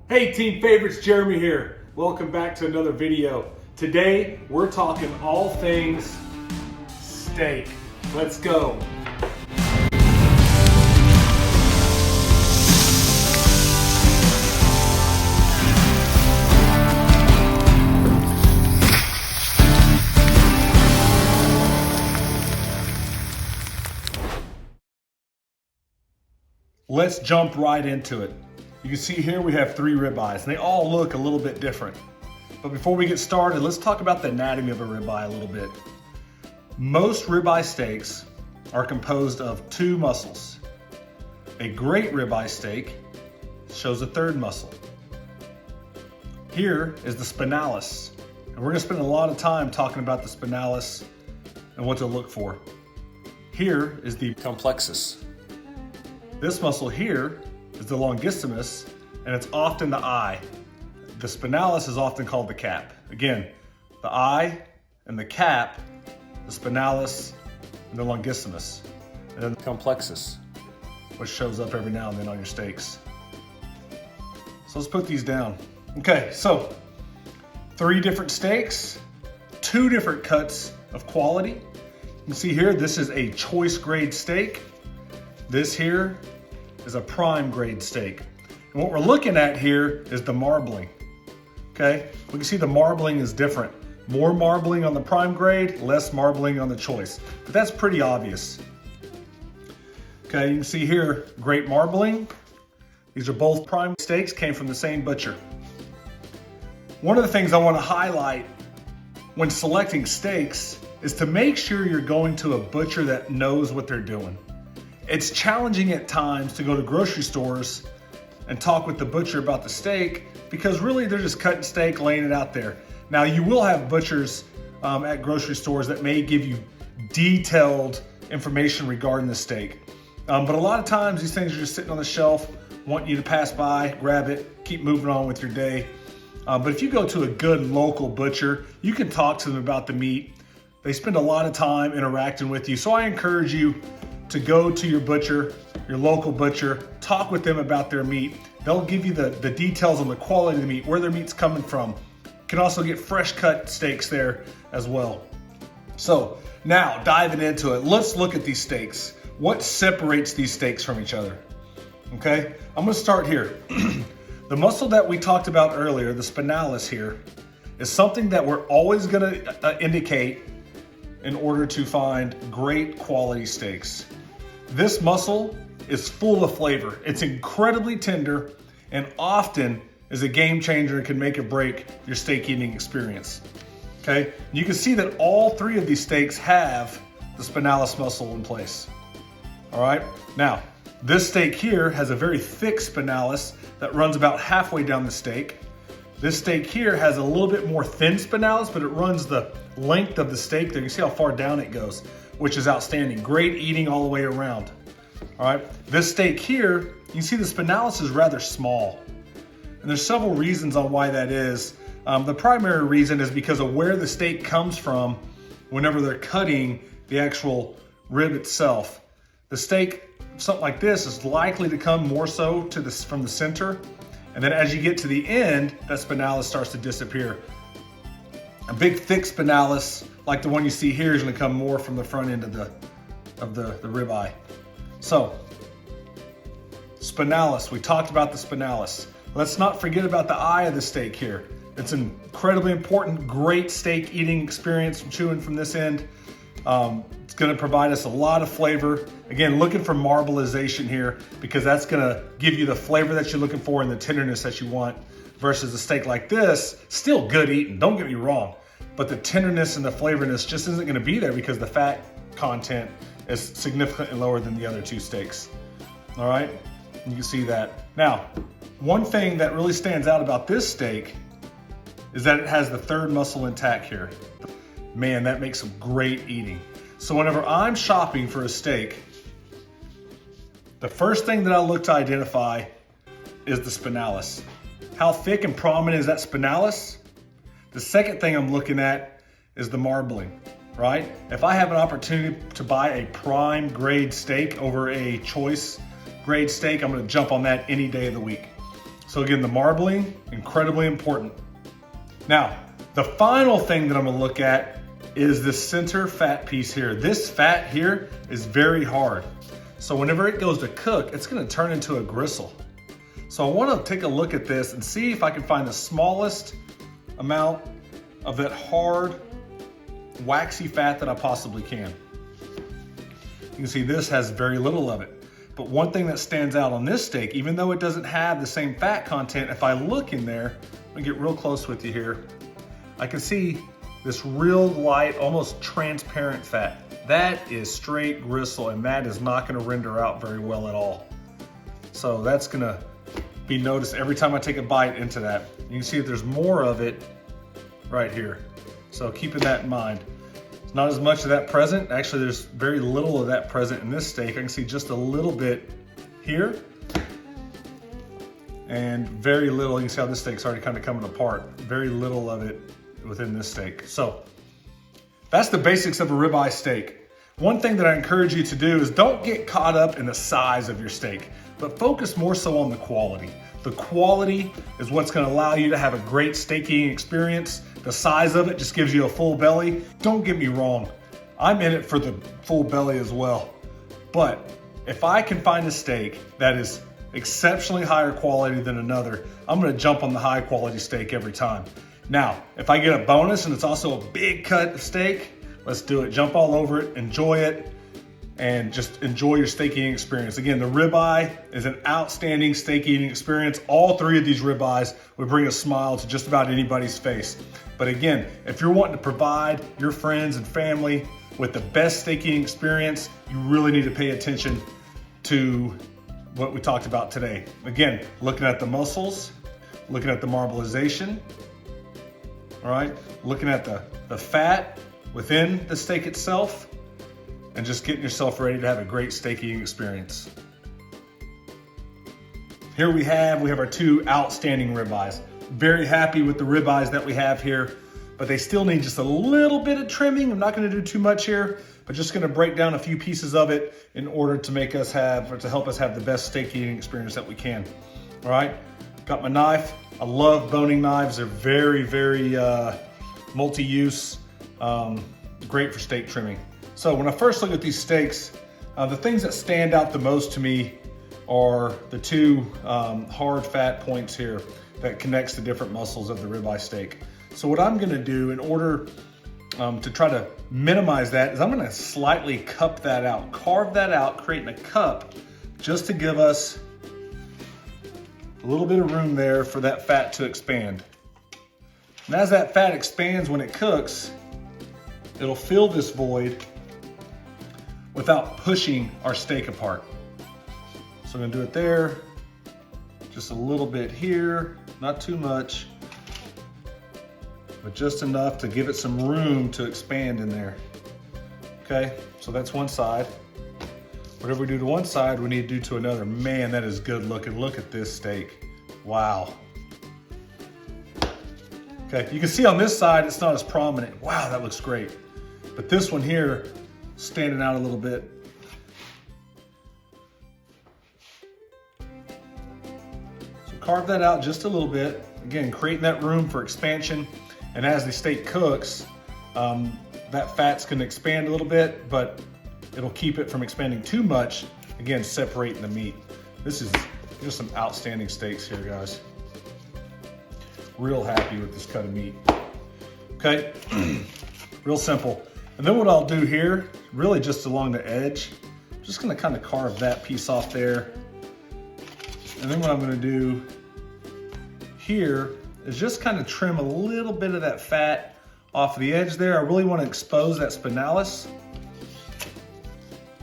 Hey team favorites, Jeremy here. Welcome back to another video. Today we're talking all things steak. Let's go. Let's jump right into it. You can see here we have 3 ribeyes, and they all look a little bit different. But before we get started, let's talk about the anatomy of a ribeye a little bit. Most ribeye steaks are composed of 2 muscles. A great ribeye steak shows a 3rd muscle. Here is the spinalis, and we're gonna spend a lot of time talking about the spinalis and what to look for. Here is the complexus. This muscle here is the longissimus, and it's often the eye. The spinalis is often called the cap. Again, the eye and the cap, the spinalis and the longissimus, and then the complexus, which shows up every now and then on your steaks. So let's put these down. Okay, so 3 different steaks, 2 different cuts of quality. You can see here, this is a choice grade steak. This here is a prime grade steak. And what we're looking at here is the marbling, okay? We can see the marbling is different. More marbling on the prime grade, less marbling on the choice. But that's pretty obvious. Okay, you can see here, great marbling. These are both prime steaks, came from the same butcher. One of the things I want to highlight when selecting steaks is to make sure you're going to a butcher that knows what they're doing. It's challenging at times to go to grocery stores and talk with the butcher about the steak because really they're just cutting steak, laying it out there. Now you will have butchers at grocery stores that may give you detailed information regarding the steak. But a lot of times these things are just sitting on the shelf, want you to pass by, grab it, keep moving on with your day. But if you go to a good local butcher, you can talk to them about the meat. They spend a lot of time interacting with you. So I encourage you to go to your butcher, your local butcher, talk with them about their meat. They'll give you the details on the quality of the meat, where their meat's coming from. You can also get fresh cut steaks there as well. So now diving into it, let's look at these steaks. What separates these steaks from each other? Okay, I'm gonna start here. The muscle that we talked about earlier, the spinalis here, is something that we're always gonna indicate in order to find great quality steaks. This muscle is full of flavor. It's incredibly tender and often is a game changer and can make or break your steak eating experience. Okay, you can see that all 3 of these steaks have the spinalis muscle in place. All right, now this steak here has a very thick spinalis that runs about halfway down the steak. This steak here has a little bit more thin spinalis, but it runs the length of the steak there. You can see how far down it goes, which is outstanding. Great eating all the way around. All right, this steak here, you can see the spinalis is rather small. And there's several reasons on why that is. The primary reason is because of where the steak comes from whenever they're cutting the actual rib itself. The steak, something like this, is likely to come more so from the center. And then as you get to the end, that spinalis starts to disappear. A big thick spinalis, like the one you see here, is gonna come more from the front end of the ribeye. So, spinalis, we talked about the spinalis. Let's not forget about the eye of the steak here. It's an incredibly important, great steak eating experience from chewing from this end. It's gonna provide us a lot of flavor. Again, looking for marbleization here because that's gonna give you the flavor that you're looking for and the tenderness that you want versus a steak like this, still good eating, don't get me wrong, but the tenderness and the flavorness just isn't gonna be there because the fat content is significantly lower than the other 2 steaks. All right, you can see that. Now, one thing that really stands out about this steak is that it has the 3rd muscle intact here. Man, that makes some great eating. So whenever I'm shopping for a steak, the first thing that I look to identify is the spinalis. How thick and prominent is that spinalis? The second thing I'm looking at is the marbling, right? If I have an opportunity to buy a prime grade steak over a choice grade steak, I'm gonna jump on that any day of the week. So again, the marbling, incredibly important. Now, the final thing that I'm gonna look at is this center fat piece here. This fat here is very hard. So whenever it goes to cook, it's gonna turn into a gristle. So I wanna take a look at this and see if I can find the smallest amount of that hard, waxy fat that I possibly can. You can see this has very little of it. But one thing that stands out on this steak, even though it doesn't have the same fat content, if I look in there, I'm gonna get real close with you here, I can see this real light, almost transparent fat. That is straight gristle, and that is not gonna render out very well at all. So that's gonna be noticed every time I take a bite into that. You can see that there's more of it right here. So keeping that in mind. It's not as much of that present. Actually, there's very little of that present in this steak. I can see just a little bit here and very little. You can see how this steak's already kind of coming apart. Very little of it within this steak. So that's the basics of a ribeye steak. One thing that I encourage you to do is don't get caught up in the size of your steak, but focus more so on the quality. The quality is what's gonna allow you to have a great steak eating experience. The size of it just gives you a full belly. Don't get me wrong, I'm in it for the full belly as well. But if I can find a steak that is exceptionally higher quality than another, I'm gonna jump on the high quality steak every time. Now, if I get a bonus and it's also a big cut of steak, let's do it. Jump all over it, enjoy it, and just enjoy your steak eating experience. Again, the ribeye is an outstanding steak eating experience. All three of these ribeyes would bring a smile to just about anybody's face. But again, if you're wanting to provide your friends and family with the best steak eating experience, you really need to pay attention to what we talked about today. Again, looking at the muscles, looking at the marbleization, all right? Looking at the fat within the steak itself, and just getting yourself ready to have a great steak eating experience. Here we have our two outstanding ribeyes. Very happy with the ribeyes that we have here, but they still need just a little bit of trimming. I'm not gonna do too much here, but just gonna break down a few pieces of it in order to make us have, or to help us have the best steak eating experience that we can. All right, got my knife. I love boning knives. They're very, very multi-use, great for steak trimming. So when I first look at these steaks, the things that stand out the most to me are the two hard fat points here that connects the different muscles of the ribeye steak. So what I'm gonna do in order to try to minimize that is I'm gonna slightly cup that out, carve that out, creating a cup just to give us a little bit of room there for that fat to expand. And as that fat expands when it cooks, it'll fill this void without pushing our steak apart. So I'm gonna do it there, just a little bit here, not too much, but just enough to give it some room to expand in there. Okay, so that's one side. Whatever we do to one side, we need to do to another. Man, that is good looking. Look at this steak. Wow. Okay, you can see on this side, it's not as prominent. Wow, that looks great. But this one here, standing out a little bit. So carve that out just a little bit. Again, creating that room for expansion. And as the steak cooks, that fat's gonna expand a little bit, but it'll keep it from expanding too much. Again, separating the meat. This is just some outstanding steaks here, guys. Real happy with this cut of meat. Okay, real simple. And then what I'll do here, really just along the edge, I'm just gonna kind of carve that piece off there. And then what I'm gonna do here is just kind of trim a little bit of that fat off the edge there. I really wanna expose that spinalis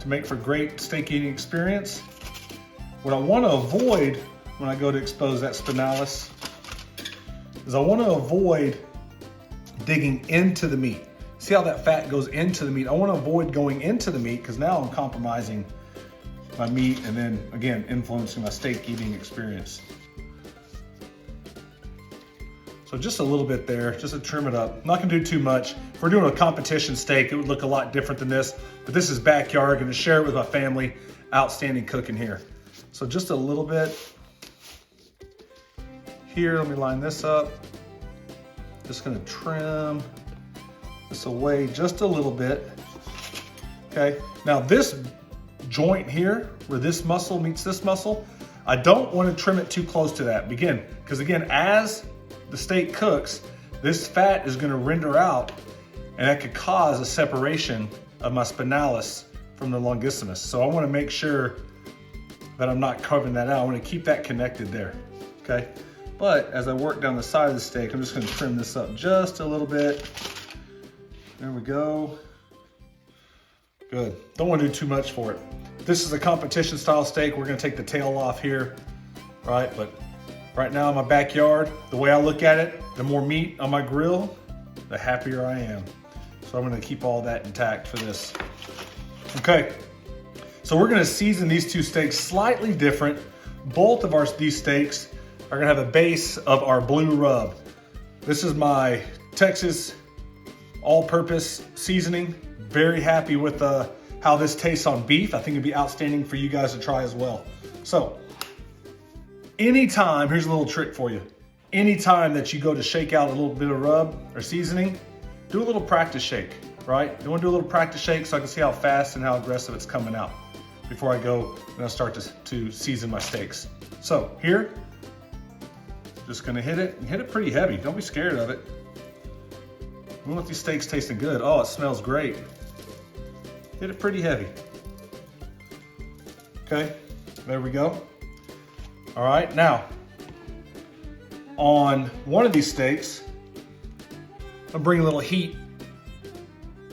to make for great steak eating experience. What I wanna avoid when I go to expose that spinalis is I wanna avoid digging into the meat. See how that fat goes into the meat? I wanna avoid going into the meat because now I'm compromising my meat and then again, influencing my steak eating experience. So just a little bit there, just to trim it up. I'm not gonna do too much. If we're doing a competition steak, it would look a lot different than this, but this is backyard, gonna share it with my family. Outstanding cooking here. So just a little bit. here, let me line this up. Just gonna trim this away just a little bit. Okay, now this joint here, where this muscle meets this muscle, I don't want to trim it too close to that. Because again, as the steak cooks, this fat is gonna render out, and that could cause a separation of my spinalis from the longissimus. So I wanna make sure that I'm not carving that out. I wanna keep that connected there, okay? But as I work down the side of the steak, I'm just gonna trim this up just a little bit. There we go. Good. Don't want to do too much for it. This is a competition style steak. We're gonna take the tail off here, right? But right now in my backyard, the way I look at it, the more meat on my grill, the happier I am. So I'm gonna keep all that intact for this. Okay, so we're gonna season these two steaks slightly different. Both of these steaks are gonna have a base of our blue rub. This is my Texas all-purpose seasoning. Very happy with how this tastes on beef. I think it'd be outstanding for you guys to try as well. So, anytime, here's a little trick for you. Anytime that you go to shake out a little bit of rub or seasoning, do a little practice shake, right? You wanna do a little practice shake so I can see how fast and how aggressive it's coming out before I go and I start to season my steaks. So here, just gonna hit it, and hit it pretty heavy. Don't be scared of it. We want these steaks tasting good. Oh, it smells great. Hit it pretty heavy. Okay, there we go. All right, now, on one of these steaks, I'll bring a little heat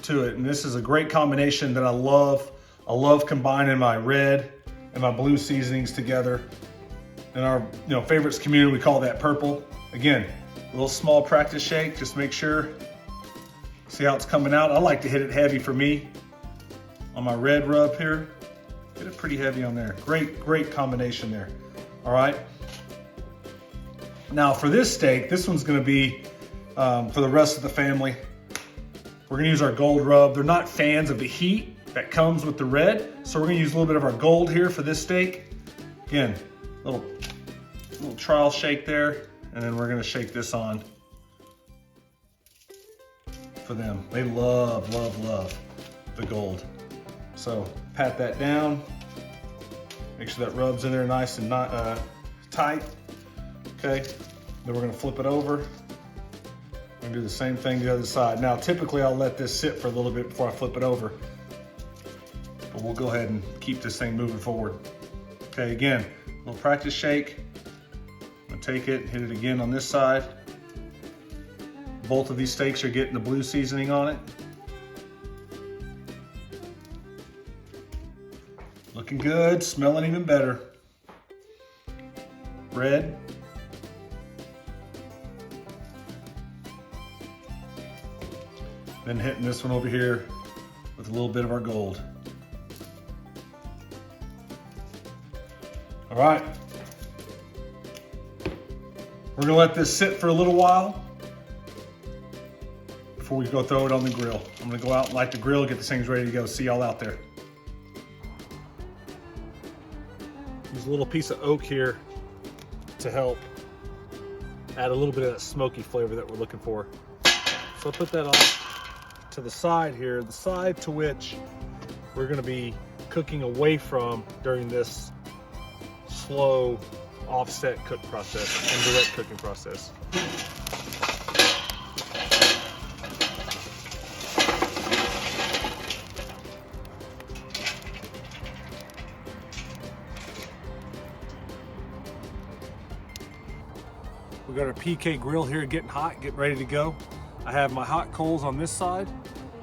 to it. And this is a great combination that I love. I love combining my red and my blue seasonings together. In our favorites community, we call that purple. Again, a little small practice shake, just make sure. See how it's coming out? I like to hit it heavy for me on my red rub here. Get it pretty heavy on there. Great combination there. All right. Now for this steak, this one's gonna be for the rest of the family. We're gonna use our gold rub. They're not fans of the heat that comes with the red, so we're gonna use a little bit of our gold here for this steak. Again, little trial shake there, and then we're gonna shake this on for them. They love the gold. So pat that down. Make sure that rubs in there nice and not tight. Okay, then we're gonna flip it over. We're gonna do the same thing the other side. Now, typically I'll let this sit for a little bit before I flip it over, but we'll go ahead and keep this thing moving forward. Okay, again, a little practice shake. I'm gonna take it, hit it again on this side. Both of these steaks are getting the blue seasoning on it. Looking good, smelling even better. Red. Then hitting this one over here with a little bit of our gold. All right. We're gonna let this sit for a little while before we go throw it on the grill. I'm gonna go out and light the grill, get these things ready to go. See y'all out there. Use a little piece of oak here to help add a little bit of that smoky flavor that we're looking for. So I'll put that off to the side here, the side to which we're gonna be cooking away from during this slow offset cook process and direct cooking process. We got our PK grill here getting hot, getting ready to go. I have my hot coals on this side.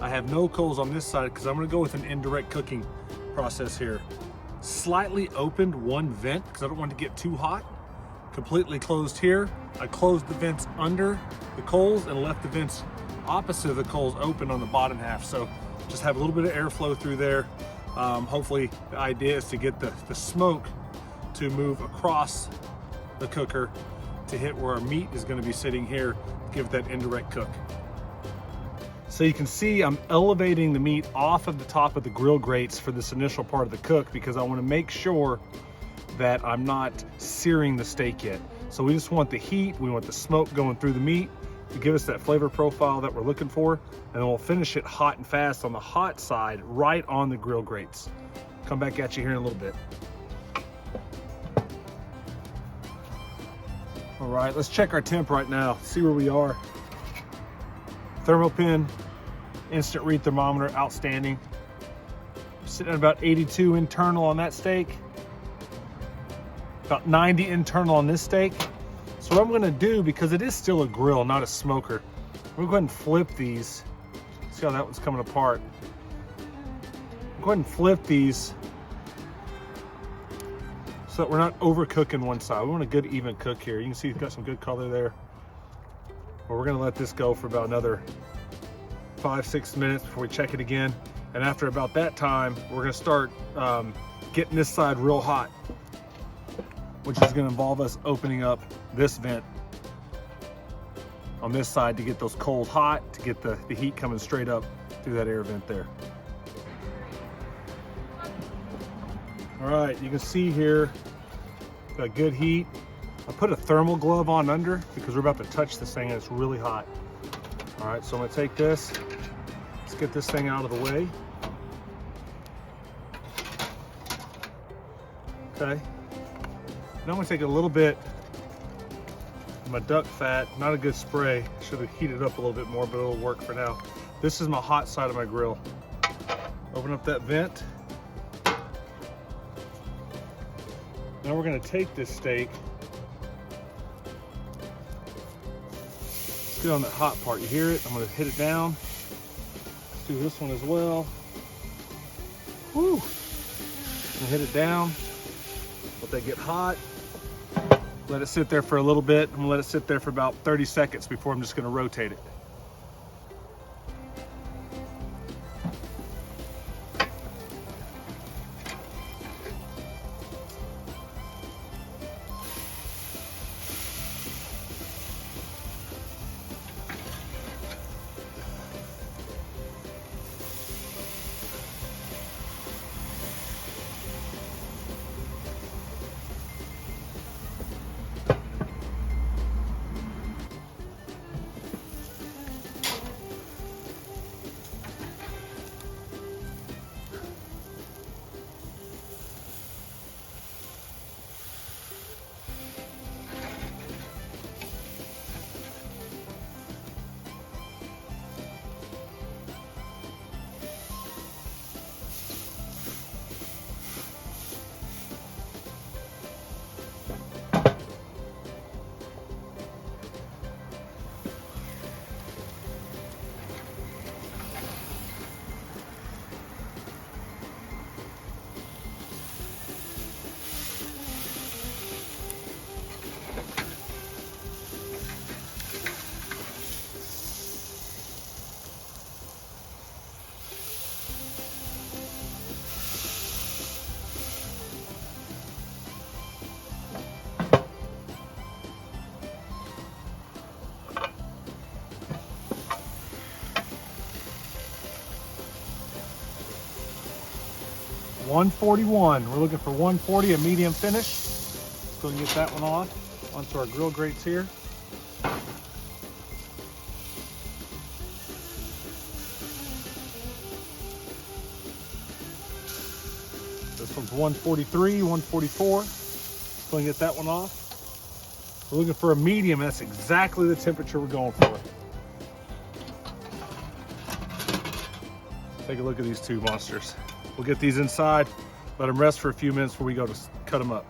I have no coals on this side because I'm gonna go with an indirect cooking process here. Slightly opened one vent because I don't want it to get too hot. Completely closed here. I closed the vents under the coals and left the vents opposite of the coals open on the bottom half. So just have a little bit of airflow through there. Hopefully the idea is to get the smoke to move across the cooker to hit where our meat is going to be sitting here, give it that indirect cook. So you can see I'm elevating the meat off of the top of the grill grates for this initial part of the cook because I want to make sure that I'm not searing the steak yet. So we just want the heat, we want the smoke going through the meat to give us that flavor profile that we're looking for. And then we'll finish it hot and fast on the hot side, right on the grill grates. Come back at you here in a little bit. All right, let's check our temp right now, see where we are. Thermopin, instant read thermometer, outstanding. Sitting at about 82 internal on that steak. About 90 internal on this steak. So what I'm gonna do, because it is still a grill, not a smoker, we're going to go ahead and flip these. See how that one's coming apart. Go ahead and flip these so that we're not overcooking one side. We want a good even cook here. You can see it's got some good color there. But we're gonna let this go for about another 5-6 minutes before we check it again. And after about that time, we're gonna start getting this side real hot, which is gonna involve us opening up this vent on this side to get those coals hot, to get the heat coming straight up through that air vent there. All right, you can see here, got good heat. I put a thermal glove on under because we're about to touch this thing and it's really hot. All right, so I'm gonna take this, let's get this thing out of the way. Okay, now I'm gonna take a little bit of my duck fat, not a good spray, should have heated up a little bit more, but it'll work for now. This is my hot side of my grill. Open up that vent. Now we're gonna take this steak, let's get on that hot part, you hear it? I'm gonna hit it down. Let's do this one as well. Woo! I'm gonna hit it down, let that get hot. Let it sit there for a little bit. I'm gonna let it sit there for about 30 seconds before I'm just gonna rotate it. $141. We're looking for 140, a medium finish. Let's go and get that one off onto our grill grates here. This one's 143, 144. Let's go and get that one off. We're looking for a medium. That's exactly the temperature we're going for. Take a look at these two monsters. We'll get these inside, let them rest for a few minutes before we go to cut them up.